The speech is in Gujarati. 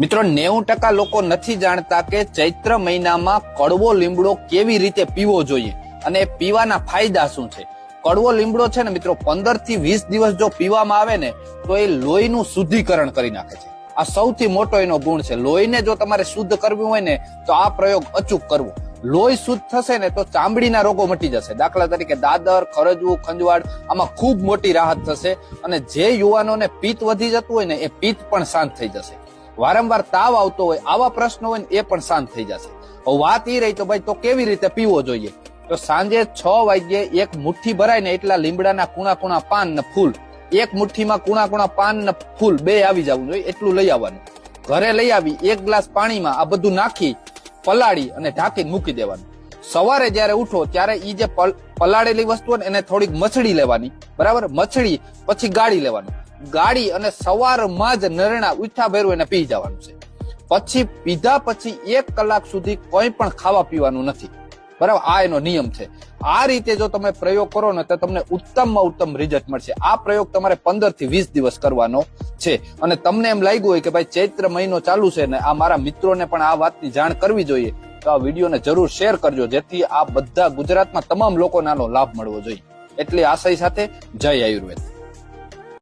મિત્રો 90% લોકો નથી જાણતા કે ચૈત્ર મહિનામાં કડવો લીમડો કેવી રીતે પીવો જોઈએ અને પીવાના ફાયદા શું છે। કડવો લીમડો છે ને મિત્રો 15 થી 20 દિવસ જો પીવામાં આવે ને તો એ લોહીનું શુદ્ધિકરણ કરી નાખે છે। આ સૌથી મોટો એનો ગુણ છે। લોહીને જો તમારે શુદ્ધ કરવું હોય ને તો આ પ્રયોગ અચૂક કરવો। લોહી શુદ્ધ થશે ને તો ચામડીના રોગો મટી જશે। દાખલા તરીકે દાદર, ખરજવું, ખંજવાળ આમાં ખૂબ મોટી રાહત થશે અને જે યુવાનોને પિત્ત વધી જતું હોય ને એ પિત્ત પણ શાંત થઈ જશે। વારંવાર તાવ આવતો હોય આવા પ્રશ્નો હોય ને એ પણ શાંત થઈ જશે। હવે વાત એ રહી તો ભાઈ તો કેવી રીતે પીવો જોઈએ, તો સાંજે 6 વાગ્યે એક મુઠ્ઠી ભરાય ને એટલા લીમડાના કુણા પાન ને ફૂલ, એક મુઠ્ઠીમાં કુણા પાન ને ફૂલ બે આવી જવું જોઈએ, એટલું લઈ આવવાનું। ઘરે લઈ આવી 1 ગ્લાસ પાણીમાં આ બધું નાખી પલાળી અને ઢાંકીને મૂકી દેવાનું। સવારે જયારે ઉઠો ત્યારે ઈ જે પલાળેલી વસ્તુ હોય ને એને થોડીક મસળી લેવાની, બરાબર, મસળી પછી ગાળી લેવાનું, ગાળી અને સવારમાં જ નરણા ઉઠા ભેરું એને પી જવાનું છે। પછી પીધા પછી 1 કલાક સુધી કોઈ પણ ખાવા પીવાનું નથી, બરાબર, આ એનો નિયમ છે। આ રીતે જો તમે પ્રયોગ કરો ને તો તમને ઉત્તમમાં ઉત્તમ રિઝલ્ટ મળશે। આ પ્રયોગ તમારે 15 થી 20 દિવસ કરવાનો છે અને તમને એમ લાગ્યું હોય કે ભાઈ ચૈત્ર મહિનો ચાલુ છે ને આ મારા મિત્રોને પણ આ વાતની જાણ કરવી જોઈએ તો આ વિડીયોને જરૂર શેર કરજો, જેથી આ બધા ગુજરાતમાં તમામ લોકોને આનો લાભ મળવો જોઈએ। એટલી આશય સાથે જય આયુર્વેદ।